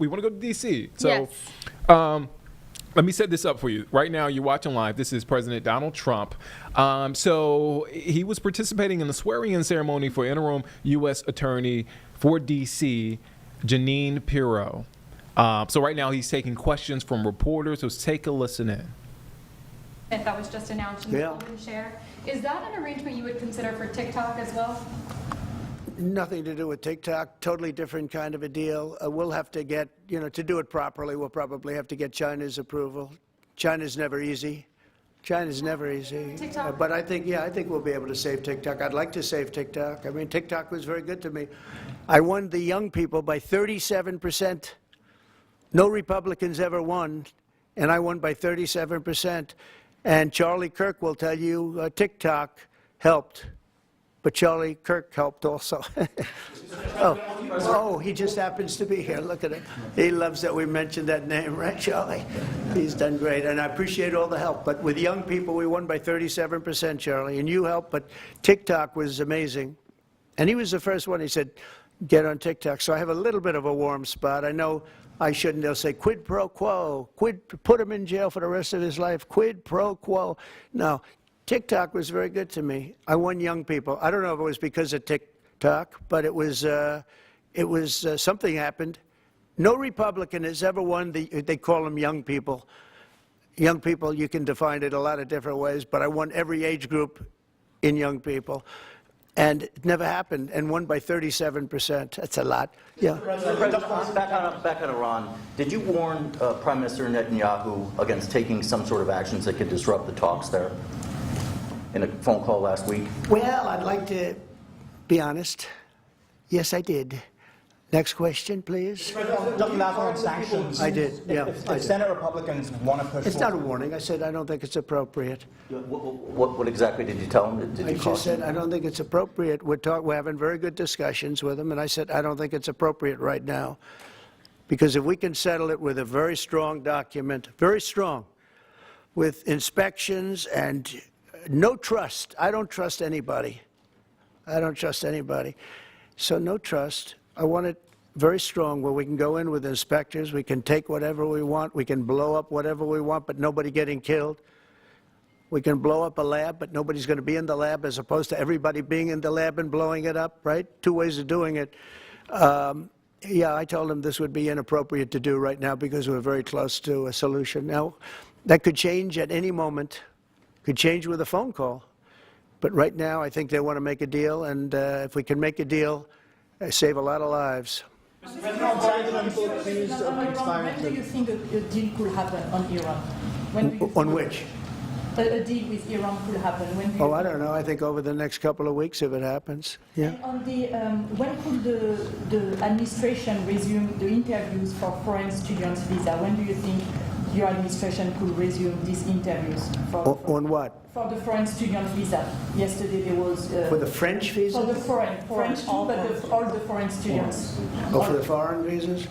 we want to go to D.C. So Yes. let me set this up for you. Right now, you're watching live. This is President Donald Trump. So he was participating in the swearing-in ceremony for interim U.S. Attorney for D.C., Jeanine Pirro. So right now, he's taking questions from reporters. So take a listen in. That was just announced in the Golden Share. Is that an arrangement you would consider for TikTok as well? Nothing to do with TikTok, totally different kind of a deal. We'll have to get, to do it properly, we'll probably have to get China's approval. China's never easy. China's never easy. TikTok? But I think we'll be able to save TikTok. I'd like to save TikTok. I mean, TikTok was very good to me. I won the young people by 37%. No Republicans ever won, and I won by 37%. And Charlie Kirk will tell you TikTok helped. But Charlie Kirk helped also. He just happens to be here. Look at him. He loves that we mentioned that name, right, Charlie? He's done great, and I appreciate all the help. But with young people, we won by 37%, Charlie, and you helped. But TikTok was amazing. And he was the first one. He said, get on TikTok. So I have a little bit of a warm spot. I know I shouldn't. They'll say, quid pro quo. Put him in jail for the rest of his life. Quid pro quo. No. TikTok was very good to me. I won young people. I don't know if it was because of TikTok, but it was something happened. No Republican has ever won they call them young people. Young people, you can define it a lot of different ways, but I won every age group in young people. And it never happened, and won by 37%. That's a lot. Yeah. Back on Iran, did you warn Prime Minister Netanyahu against taking some sort of actions that could disrupt the talks there? In a phone call last week? Well, I'd like to be honest. Yes, I did. Next question, please. Just last on sanctions. I did, yeah. If Senate Republicans want to push It's not a warning. I said I don't think it's appropriate. What exactly did you tell him? I just said I don't think it's appropriate. We're having very good discussions with him, and I said I don't think it's appropriate right now. Because if we can settle it with a very strong document, very strong, with inspections and no trust. I don't trust anybody. I don't trust anybody. So no trust. I want it very strong where we can go in with inspectors. We can take whatever we want. We can blow up whatever we want, but nobody getting killed. We can blow up a lab, but nobody's going to be in the lab, as opposed to everybody being in the lab and blowing it up, right? Two ways of doing it. Yeah, I told him this would be inappropriate to do right now because we're very close to a solution. Now, that could change at any moment. Could change with a phone call. But right now, I think they want to make a deal, and if we can make a deal, save a lot of lives. Mr. President, when do you think a deal could happen on Iran? On which? A deal with Iran could happen. When do you I don't know. I think over the next couple of weeks, if it happens. Yeah. And on the, when could the administration resume the interviews for foreign students' visa? When do you think your administration could resume these interviews? On what? For the foreign student visa. Yesterday there was... For the French visa? For the French too, but all the foreign students. Oh, for the foreign visas?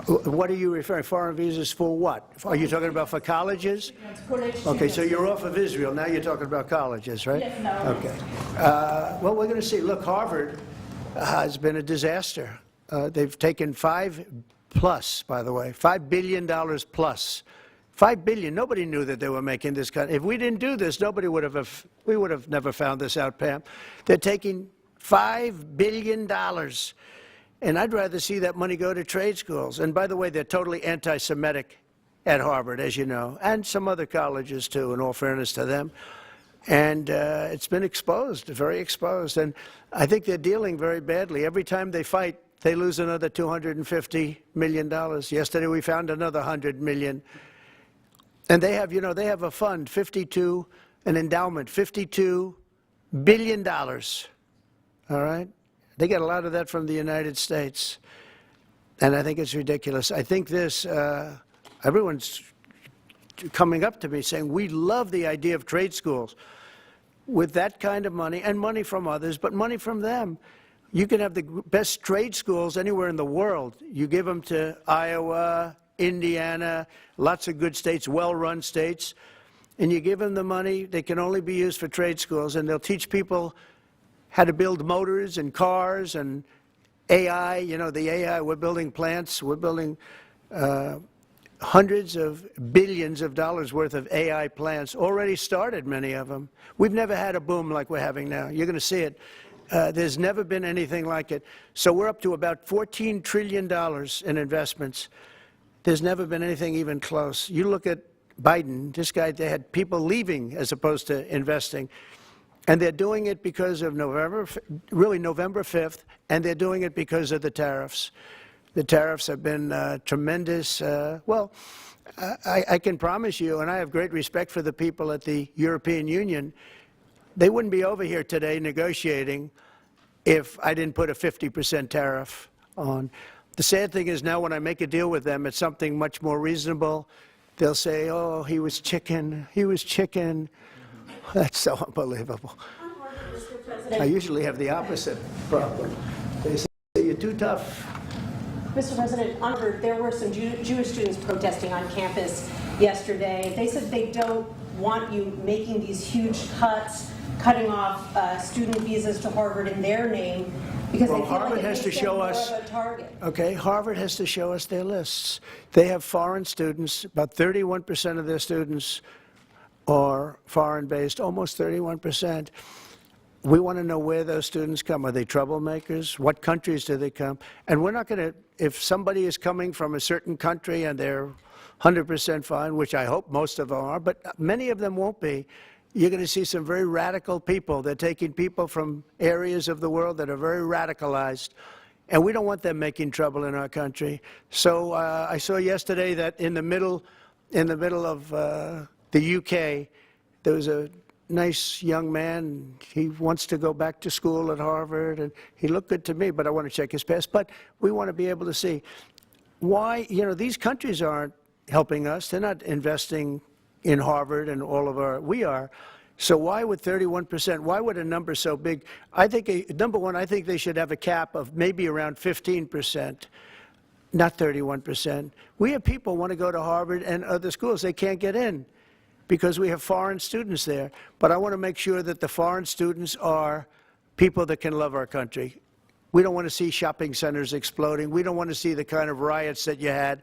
What are you referring? Foreign visas for what? Are you talking about for colleges? Okay, so you're off of Israel. Now you're talking about colleges, right? Yes, no. Okay. Well, we're going to see. Look, Harvard has been a disaster. They've taken $5 billion plus. $5 billion. Nobody knew that they were making this kind. If we didn't do this, we would have never found this out, Pam. They're taking $5 billion. And I'd rather see that money go to trade schools. And by the way, they're totally anti-Semitic at Harvard, as you know, and some other colleges too, in all fairness to them. And it's been exposed, very exposed. And I think they're dealing very badly. Every time they fight, they lose another $250 million. Yesterday we found another $100 million. And they have, they have a fund, an endowment, $52 billion. All right? They get a lot of that from the United States. And I think it's ridiculous. I think everyone's coming up to me saying, we love the idea of trade schools with that kind of money, and money from others, but money from them. You can have the best trade schools anywhere in the world. You give them to Iowa, Indiana, lots of good states, well-run states, and you give them the money. They can only be used for trade schools, and they'll teach people how to build motors and cars and AI. The AI, we're building plants, we're building hundreds of billions of dollars worth of AI plants already started, many of them. We've never had a boom like we're having now. You're going to see it. There's never been anything like it. So we're up to about $14 trillion in investments. There's never been anything even close. You look at Biden, this guy, they had people leaving as opposed to investing. And they're doing it because of November 5th, and they're doing it because of the tariffs. The tariffs have been tremendous. Well, I can promise you, and I have great respect for the people at the European Union, they wouldn't be over here today negotiating if I didn't put a 50% tariff on. The sad thing is now when I make a deal with them, it's something much more reasonable. They'll say, oh, he was chicken, he was chicken. That's so unbelievable. I usually have the opposite problem. They say, you're too tough. Mr. President, Unheard, there were some Jewish students protesting on campus yesterday. They said they don't want you making these huge cuts, cutting off student visas to Harvard in their name, because they feel Harvard like it has makes to them show more us. of a target. Okay, Harvard has to show us their lists. They have foreign students. About 31% of their students are foreign-based, almost 31%. We want to know where those students come. Are they troublemakers? What countries do they come? And we're not going to, if somebody is coming from a certain country and they're 100% fine, which I hope most of them are, but many of them won't be, you're going to see some very radical people. They're taking people from areas of the world that are very radicalized, and we don't want them making trouble in our country. So I saw yesterday that in the middle of the UK, there was a nice young man. He wants to go back to school at Harvard, and he looked good to me, but I want to check his past. But we want to be able to see why, these countries aren't helping us. They're not investing in Harvard and all of our, we are. So why would 31%, why would a number so big? I think, number one, I think they should have a cap of maybe around 15%, not 31%. We have people who want to go to Harvard and other schools. They can't get in because we have foreign students there. But I want to make sure that the foreign students are people that can love our country. We don't want to see shopping centers exploding. We don't want to see the kind of riots that you had.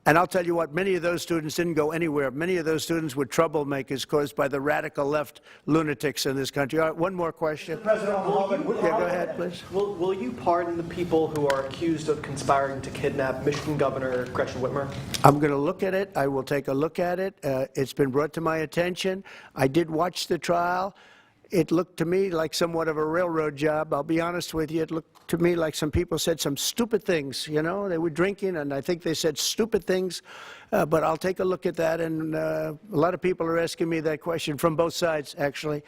And I'll tell you what, many of those students didn't go anywhere. Many of those students were troublemakers caused by the radical left lunatics in this country. All right, one more question. President Harvard, Yeah, go ahead, please. Will you pardon the people who are accused of conspiring to kidnap Michigan Governor Gretchen Whitmer? I'm going to look at it. I will take a look at it. It's been brought to my attention. I did watch the trial. It looked to me like somewhat of a railroad job. I'll be honest with you. It looked to me like some people said some stupid things. They were drinking, and I think they said stupid things. But I'll take a look at that. And a lot of people are asking me that question from both sides, actually.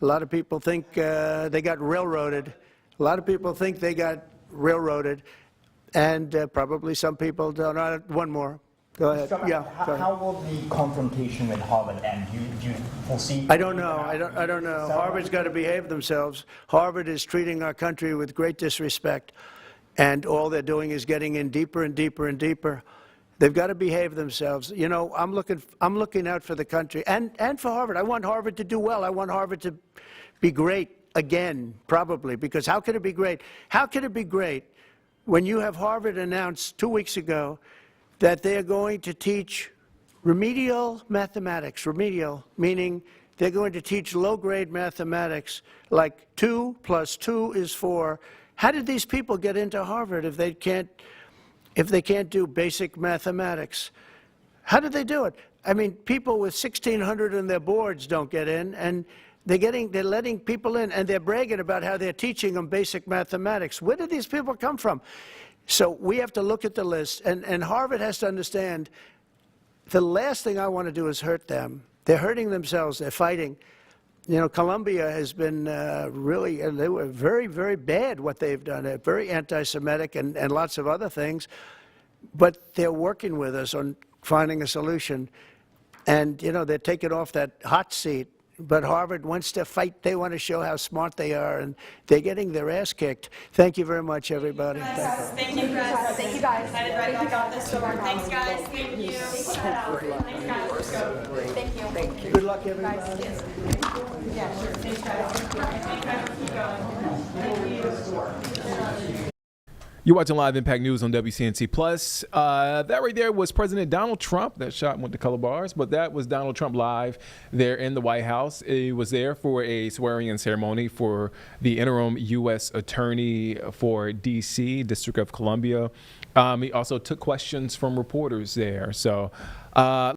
A lot of people think they got railroaded. A lot of people think they got railroaded. And probably some people don't. One more. Go ahead. Yeah. Go ahead. How will the confrontation with Harvard end? Do you foresee? I don't know. I don't know. Harvard's got to behave themselves. Harvard is treating our country with great disrespect, and all they're doing is getting in deeper and deeper and deeper. They've got to behave themselves. I'm looking out for the country and for Harvard. I want Harvard to do well. I want Harvard to be great again, probably, because how can it be great? How can it be great when you have Harvard announced 2 weeks ago that they're going to teach remedial mathematics, remedial, meaning they're going to teach low-grade mathematics, like 2 + 2 is 4. How did these people get into Harvard if they can't do basic mathematics? How did they do it? I mean, people with 1,600 in their boards don't get in, and they're letting people in, and they're bragging about how they're teaching them basic mathematics. Where did these people come from? So we have to look at the list, and Harvard has to understand the last thing I want to do is hurt them. They're hurting themselves. They're fighting. Columbia has been really, they were very, very bad what they've done. They're very anti-Semitic and lots of other things, but they're working with us on finding a solution. And, they're taking off that hot seat. But Harvard wants to fight. They want to show how smart they are, and they're getting their ass kicked. Thank you very much, everybody. Thank you, guys. Thank you, guys. Headed right back out this door. Thanks, guys. Thank you. Thank you. Good luck, everybody. Yeah, sure. Thanks, guys. Thanks, guys. Keep going. Thank you. You're watching Live Impact News on WCNC Plus. That right there was President Donald Trump. That shot went to color bars, but that was Donald Trump live there in the White House. He was there for a swearing-in ceremony for the interim U.S. Attorney for D.C., District of Columbia. He also took questions from reporters there. So.